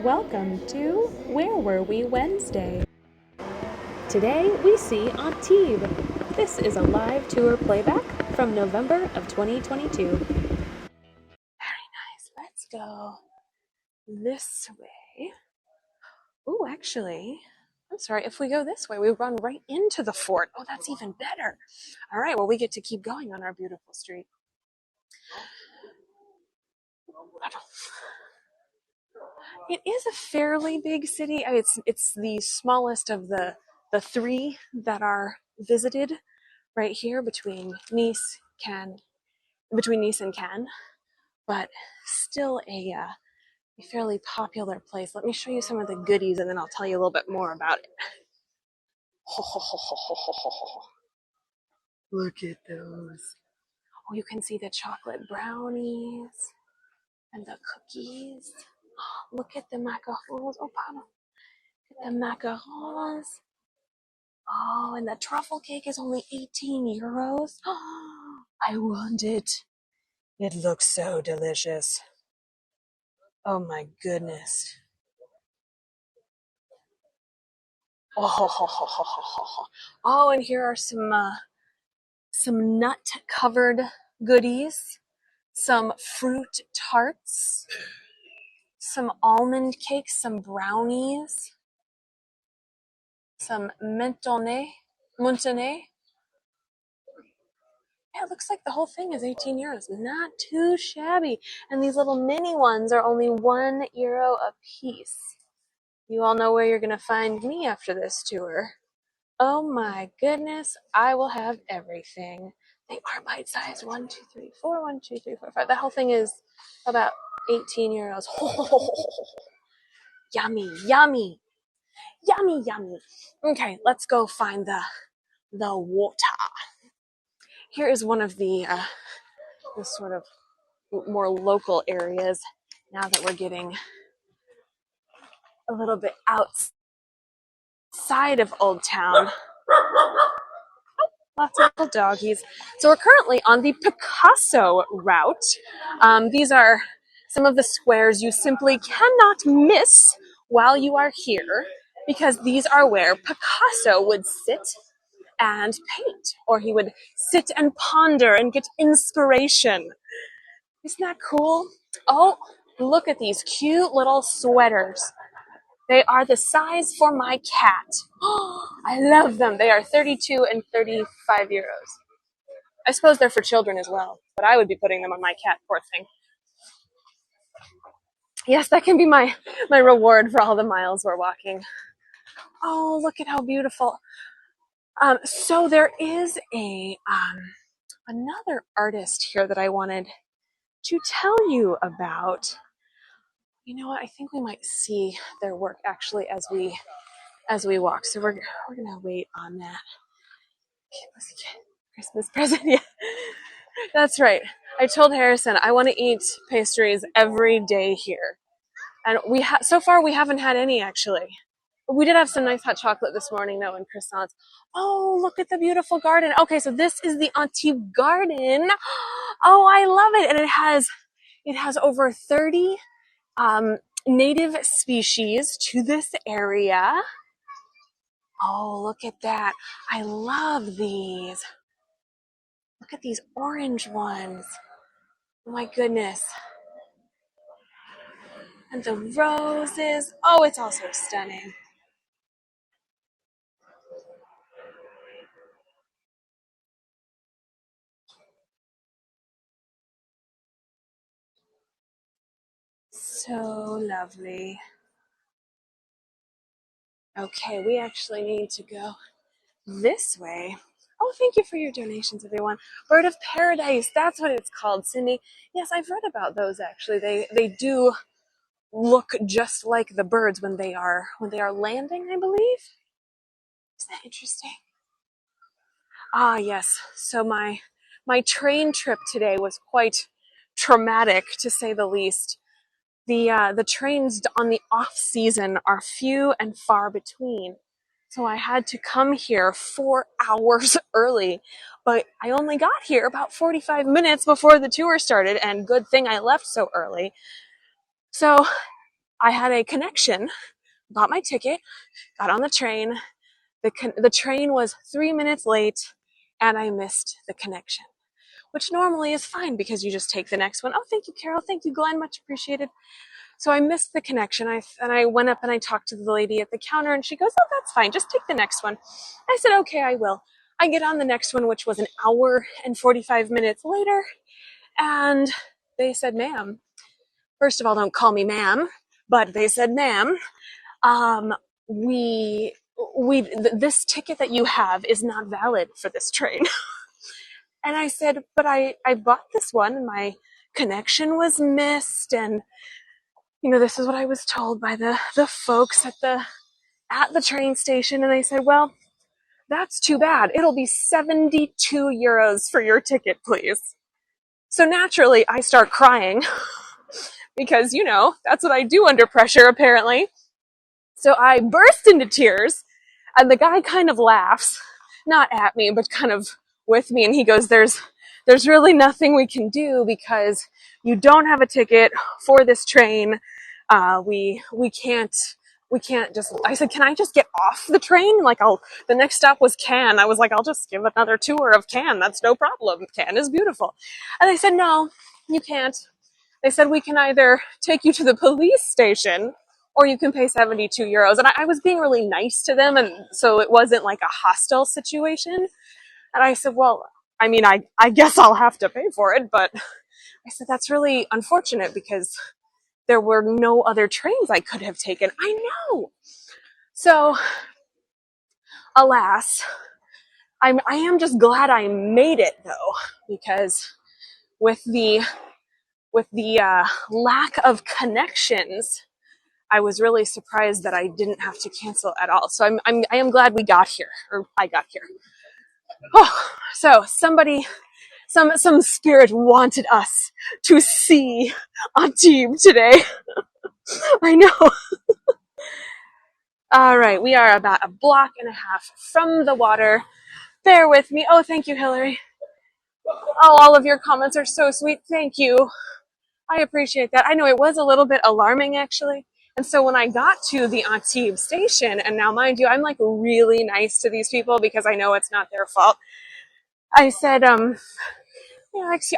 Welcome to Where Were We Wednesday? Today we see Antibes. This is a live tour playback from November of 2022. Very nice. Let's go this way. Oh, actually, I'm sorry. If we go this way, we run right into the fort. Oh, that's even better. All right, well, we get to keep going on our beautiful street. It is a fairly big city. I mean, it's the smallest of the three that are visited right here between Nice and Cannes, but still a fairly popular place. Let me show you some of the goodies, and then I'll tell you a little bit more about it. Look at those. Oh, you can see the chocolate brownies and the cookies. Look at the macarons. Oh, pardon. Look at the macarons. Oh, and the truffle cake is only 18 euros. Oh, I want it. It looks so delicious. Oh my goodness. Oh, and here are some nut-covered goodies, some fruit tarts, some almond cakes, some brownies, some montané. Yeah, it looks like the whole thing is 18 euros. Not too shabby. And these little mini ones are only €1 a piece. You all know where you're going to find me after this tour. Oh my goodness, I will have everything. They are bite-sized. 1, 2, 3, 4, 1, 2, 3, 4, 5. That whole thing is about 18 euros. Yummy, yummy, yummy, yummy. Okay, let's go find the water. Here is one of the sort of more local areas now that we're getting a little bit outside of Old Town. Lots of little doggies. So we're currently on the Picasso route. These are some of the squares you simply cannot miss while you are here, because these are where Picasso would sit and paint, or he would sit and ponder and get inspiration. Isn't that cool? Oh, look at these cute little sweaters. They are the size for my cat. Oh, I love them. They are 32 and 35 euros. I suppose they're for children as well, but I would be putting them on my cat, poor thing. Yes, that can be my reward for all the miles we're walking. Oh, look at how beautiful. So there is another artist here that I wanted to tell you about. You know what? I think we might see their work actually as we walk. So we're gonna wait on that. Christmas present, yeah. That's right. I told Harrison I want to eat pastries every day here, and so far we haven't had any actually. We did have some nice hot chocolate this morning though, and croissants. Oh, look at the beautiful garden. Okay, so this is the Antibes garden. Oh, I love it, and it has over 30 native species to this area. Oh, look at that. I love these. Look at these orange ones. Oh my goodness. And the roses. Oh, it's also stunning. So lovely. Okay, we actually need to go this way. Oh, thank you for your donations, everyone. Bird of Paradise, that's what it's called, Cindy. Yes, I've read about those actually. They do look just like the birds when they are landing, I believe. Isn't that interesting? Ah, yes. So my train trip today was quite traumatic, to say the least. The trains on the off season are few and far between. So I had to come here 4 hours early, but I only got here about 45 minutes before the tour started, and good thing I left so early. So I had a connection, bought my ticket, got on the train. The train was 3 minutes late, and I missed the connection, which normally is fine because you just take the next one. Oh, thank you, Carol. Thank you, Glenn. Much appreciated. So I missed the connection. I went up and I talked to the lady at the counter, and she goes, "Oh, that's fine. Just take the next one." I said, "Okay, I will." I get on the next one, which was an hour and 45 minutes later, and they said, "Ma'am," first of all, don't call me ma'am, but they said, "Ma'am, um, this ticket that you have is not valid for this train." And I said, "But I bought this one and my connection was missed, and this is what I was told by the folks at the train station." And they said, "Well, that's too bad. It'll be 72 euros for your ticket, please." So naturally, I start crying because, that's what I do under pressure, apparently. So I burst into tears, and the guy kind of laughs, not at me, but kind of with me. And he goes, there's really nothing we can do because you don't have a ticket for this train. We can't just, I said, "Can I just get off the train?" The next stop was Cannes. I was like, "I'll just give another tour of Cannes. That's no problem. Cannes is beautiful." And they said, "No, you can't." They said, "We can either take you to the police station or you can pay 72 euros. And I was being really nice to them. And so it wasn't like a hostile situation. And I said, "Well, I guess I'll have to pay for it." But I said, "That's really unfortunate because there were no other trains I could have taken." I know. So, alas, I am just glad I made it though, because with the lack of connections, I was really surprised that I didn't have to cancel at all. So I am glad we got here, or I got here. Oh, so some spirit wanted us to see Antibes today. I know. All right, we are about a block and a half from the water. Bear with me. Oh, thank you, Hillary. Oh, all of your comments are so sweet. Thank you. I appreciate that. I know it was a little bit alarming, actually. And so when I got to the Antibes station, and now mind you, I'm like really nice to these people because I know it's not their fault. I said, I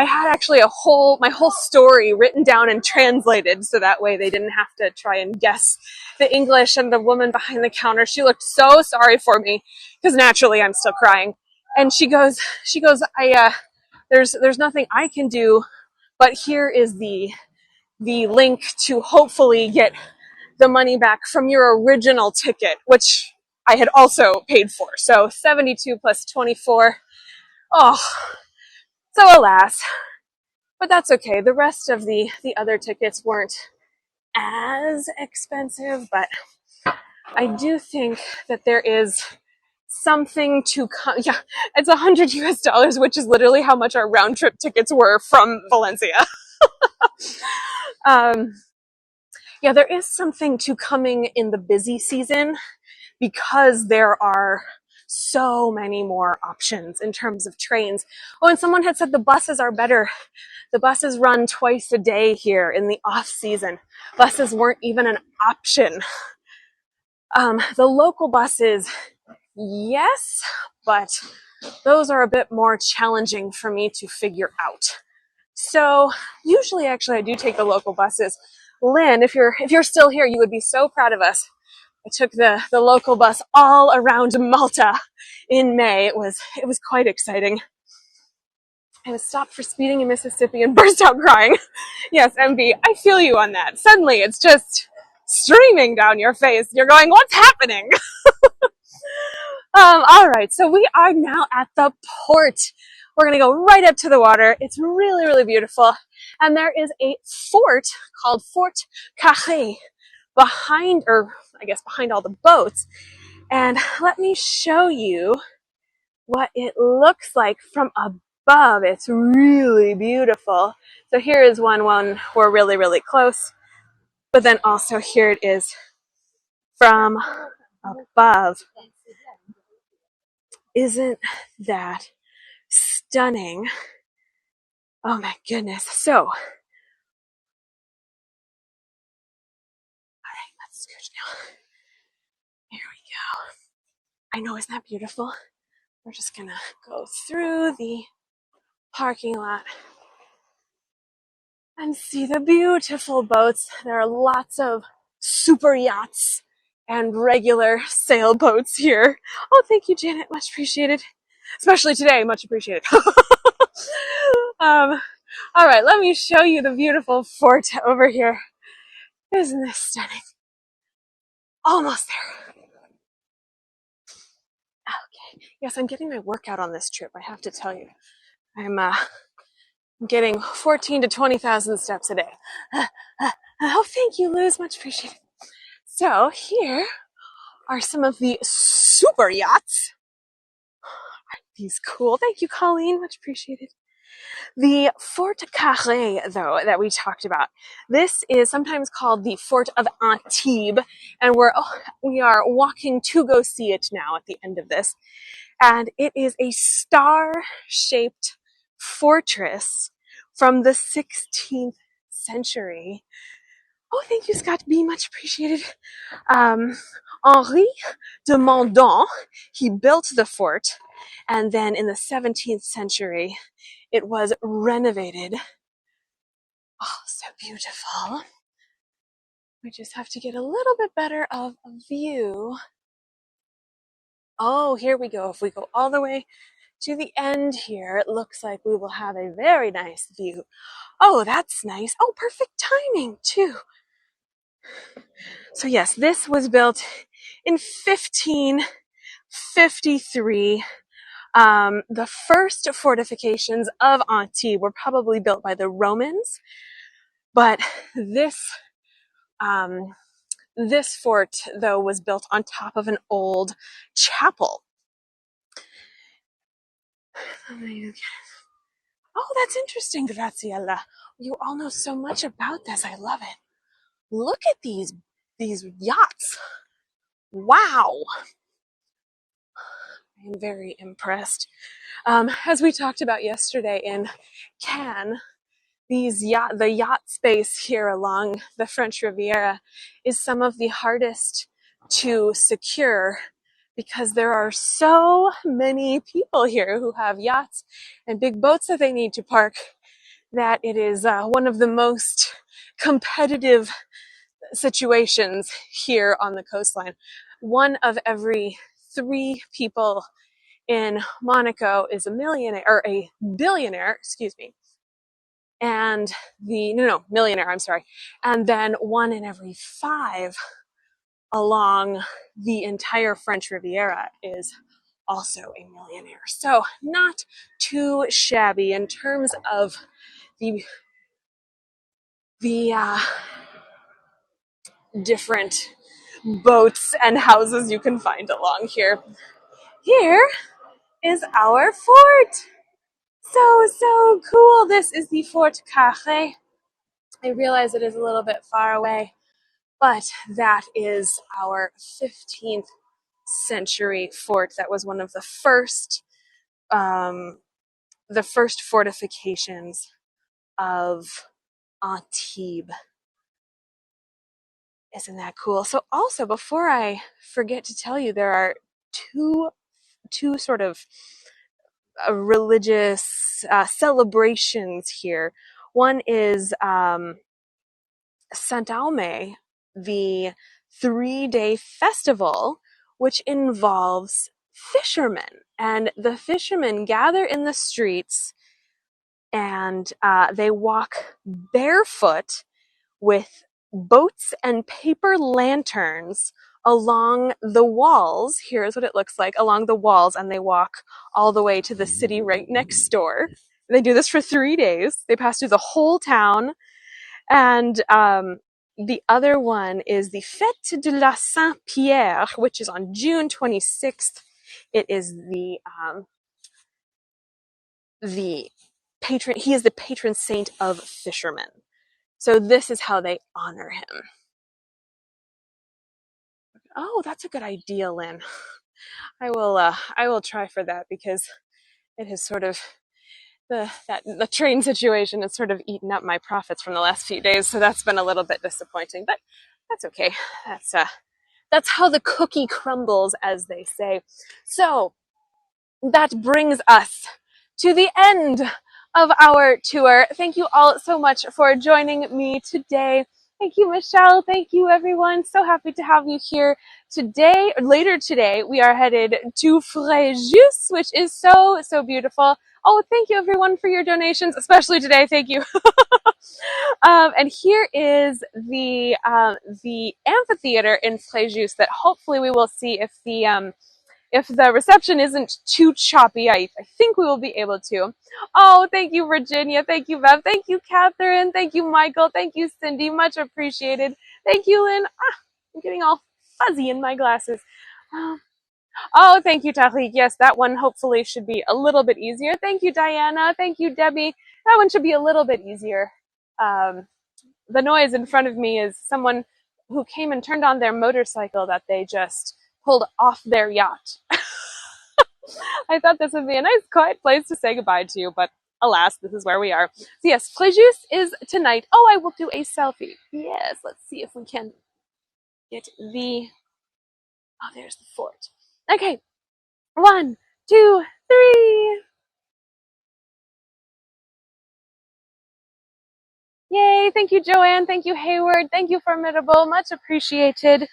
had actually my whole story written down and translated so that way they didn't have to try and guess the English. And the woman behind the counter, she looked so sorry for me because naturally I'm still crying. And she goes, there's nothing I can do, but here is the link to hopefully get the money back from your original ticket, which I had also paid for. So 72 plus 24. Oh, so alas. But that's okay. The rest of the other tickets weren't as expensive, but I do think that there is something to come. Yeah, it's $100, which is literally how much our round trip tickets were from Valencia. Yeah, there is something to coming in the busy season because there are so many more options in terms of trains. Oh, and someone had said the buses are better. The buses run twice a day here in the off season. Buses weren't even an option. The local buses, yes, but those are a bit more challenging for me to figure out. So usually, actually, I do take the local buses. Lynn, if you're still here, you would be so proud of us. I took the local bus all around Malta in May. It was quite exciting. I was stopped for speeding in Mississippi and burst out crying. Yes, MB, I feel you on that. Suddenly, it's just streaming down your face. You're going, "What's happening?" All right, so we are now at the port. We're going to go right up to the water. It's really, really beautiful. And there is a fort called Fort Carré behind all the boats. And let me show you what it looks like from above. It's really beautiful. So here is one we're really, really close. But then also here it is from above. Isn't that stunning? Oh my goodness. So let's scooch now. Here we go. I know, isn't that beautiful? We're just gonna go through the parking lot and see the beautiful boats. There are lots of super yachts and regular sailboats here. Oh, thank you, Janet. Much appreciated. Especially today, much appreciated. All right, let me show you the beautiful fort over here. Isn't this stunning? Almost there. Okay. Yes, I'm getting my workout on this trip, I have to tell you. I'm getting 14 to 20,000 steps a day. Oh, thank you, Liz. Much appreciated. So here are some of the super yachts. Aren't these cool? Thank you, Colleen. Much appreciated. The Fort Carré, though, that we talked about, this is sometimes called the Fort of Antibes, and we are walking to go see it now at the end of this. And it is a star-shaped fortress from the 16th century. Oh, thank you, Scott B. Much appreciated. Henri de Mondon, he built the fort, and then in the 17th century, it was renovated. Oh, so beautiful. We just have to get a little bit better of a view. Oh, here we go. If we go all the way to the end here, it looks like we will have a very nice view. Oh, that's nice. Oh, perfect timing, too. So yes, this was built in 1553. The first fortifications of Antibes were probably built by the Romans, but this fort, though, was built on top of an old chapel. Oh, that's interesting, Graziella. You all know so much about this. I love it. Look at these yachts. Wow. I am very impressed. As we talked about yesterday in Cannes, the yacht space here along the French Riviera is some of the hardest to secure because there are so many people here who have yachts and big boats that they need to park that it is one of the most competitive situations here on the coastline. One of every 3 people in Monaco is a billionaire, excuse me. And millionaire, I'm sorry. And then 1 in every 5 along the entire French Riviera is also a millionaire. So not too shabby in terms of the different boats and houses you can find along here. Here is our fort. So cool. This is the Fort Carré. I realize it is a little bit far away, but that is our 15th century fort. That was one of the first fortifications of Antibes. Isn't that cool? So also, before I forget to tell you, there are two sort of religious celebrations here. One is Saint Aume, the 3-day festival, which involves fishermen. And the fishermen gather in the streets and they walk barefoot with boats and paper lanterns along the walls. Here's what it looks like along the walls, and they walk all the way to the city right next door. They do this for 3 days. They pass through the whole town. And the other one is the Fête de la Saint-Pierre, which is on June 26th. It is the patron. He is the patron saint of fishermen. So this is how they honor him. Oh, that's a good idea, Lynn. I will try for that because it has sort of the train situation has sort of eaten up my profits from the last few days, so that's been a little bit disappointing. But That's okay. That's how the cookie crumbles, as they say. So that brings us to the end of our tour. Thank you all so much for joining me today. Thank you, Michelle. Thank you, everyone. So happy to have you here today. Later today, we are headed to Fréjus, which is so, so beautiful. Oh, thank you, everyone, for your donations, especially today. Thank you. And here is the amphitheater in Fréjus that hopefully we will see if the reception isn't too choppy. I think we will be able to. Oh, thank you, Virginia. Thank you, Bev. Thank you, Catherine. Thank you, Michael. Thank you, Cindy. Much appreciated. Thank you, Lynn. I'm getting all fuzzy in my glasses. Oh, thank you, Tariq. Yes, that one hopefully should be a little bit easier. Thank you, Diana. Thank you, Debbie. That one should be a little bit easier. The noise in front of me is someone who came and turned on their motorcycle that they just pulled off their yacht. I thought this would be a nice, quiet place to say goodbye to you, but alas, this is where we are. So yes, Fréjus is tonight. Oh, I will do a selfie. Yes, let's see if we can get the... Oh, there's the fort. Okay, 1, 2, 3. Yay, thank you, Joanne. Thank you, Hayward. Thank you, Formidable. Much appreciated.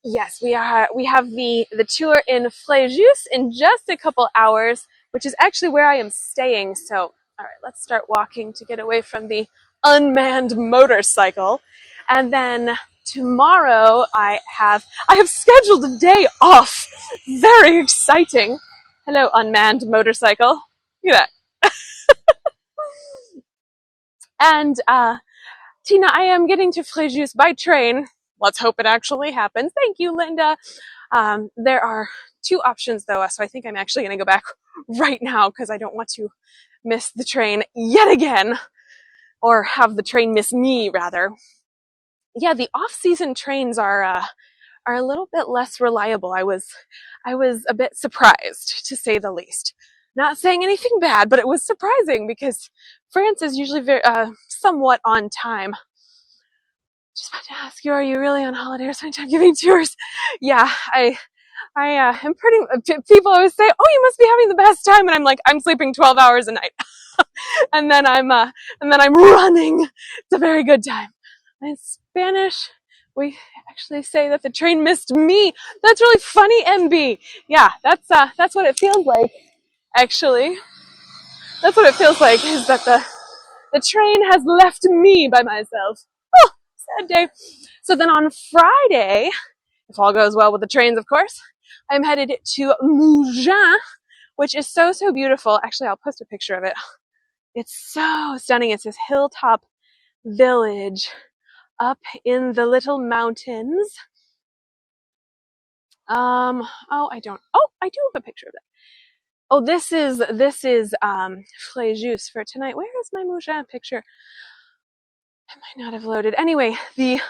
Yes, we have the tour in Fréjus in just a couple hours, which is actually where I am staying. So, all right, let's start walking to get away from the unmanned motorcycle. And then tomorrow I have scheduled a day off. Very exciting. Hello, unmanned motorcycle. Look at that. And Tina, I am getting to Fréjus by train. Let's hope it actually happens. Thank you, Linda. There are 2 options though, so I think I'm actually going to go back right now because I don't want to miss the train yet again, or have the train miss me rather. Yeah, the off-season trains are a little bit less reliable. I was a bit surprised, to say the least. Not saying anything bad, but it was surprising because France is usually very somewhat on time. Just about to ask you, are you really on holiday or sometime giving tours? Yeah, I am pretty. People always say, "Oh, you must be having the best time," and I'm like, I'm sleeping 12 hours a night, and then I'm running. It's a very good time. In Spanish, we actually say that the train missed me. That's really funny, MB. Yeah, that's what it feels like. Actually, that's what it feels like. Is that the train has left me by myself. Oh, sad day. So then on Friday, if all goes well with the trains, of course, I'm headed to Mougins, which is so, so beautiful. Actually, I'll post a picture of it. It's so stunning. It's this hilltop village up in the little mountains. I do have a picture of it. Oh, this is Fréjus for tonight. Where is my Mougins picture? I might not have loaded. Anyway, the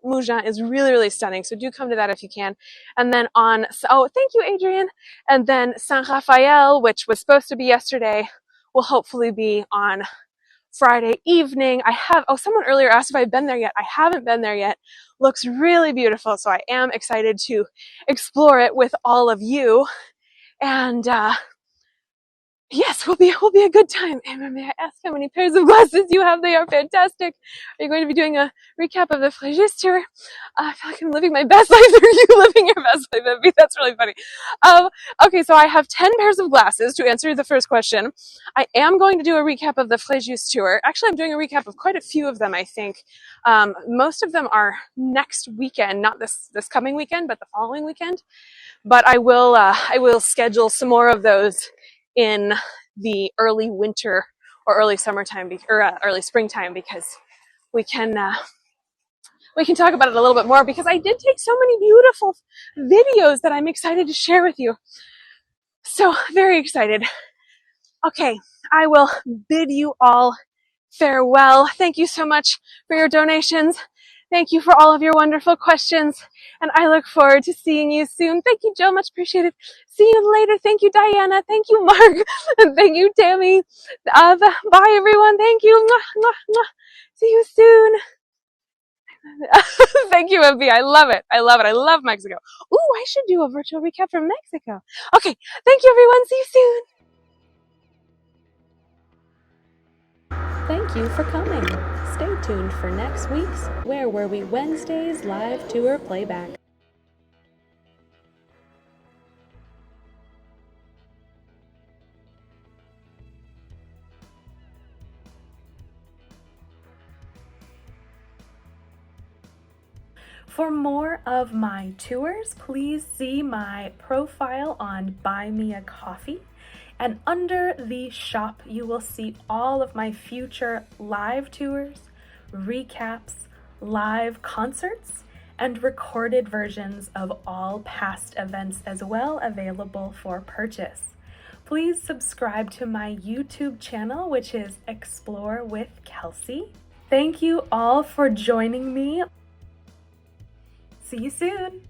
Mougins is really, really stunning. So do come to that if you can. And then thank you, Adrian. And then Saint Raphael, which was supposed to be yesterday, will hopefully be on Friday evening. Someone earlier asked if I've been there yet. I haven't been there yet. Looks really beautiful. So I am excited to explore it with all of you. And, yes, will be a good time. And may I ask how many pairs of glasses you have? They are fantastic. Are you going to be doing a recap of the Fréjus tour? I feel like I'm living my best life. Are you living your best life, Evie? That's really funny. Okay, so I have 10 pairs of glasses to answer the first question. I am going to do a recap of the Fréjus tour. Actually, I'm doing a recap of quite a few of them, I think. Most of them are next weekend, not this coming weekend, but the following weekend. But I will schedule some more of those in the early winter or early summertime or early springtime, because we can talk about it a little bit more, because I did take so many beautiful videos that I'm excited to share with you. So very excited. Okay, I will bid you all farewell. Thank you so much for your donations. Thank you for all of your wonderful questions. And I look forward to seeing you soon. Thank you, Jill. Much appreciated. See you later. Thank you, Diana. Thank you, Mark. And thank you, Tammy. Bye, everyone. Thank you. Mwah, mwah, mwah. See you soon. Thank you, MB. I love it. I love it. I love Mexico. Ooh, I should do a virtual recap from Mexico. Okay. Thank you, everyone. See you soon. Thank you for coming. Stay tuned for next week's Where Were We Wednesdays live tour playback. For more of my tours, please see my profile on Buy Me a Coffee. And under the shop, you will see all of my future live tours, recaps, live concerts, and recorded versions of all past events as well available for purchase. Please subscribe to my YouTube channel, which is Explore with Kelsey. Thank you all for joining me. See you soon.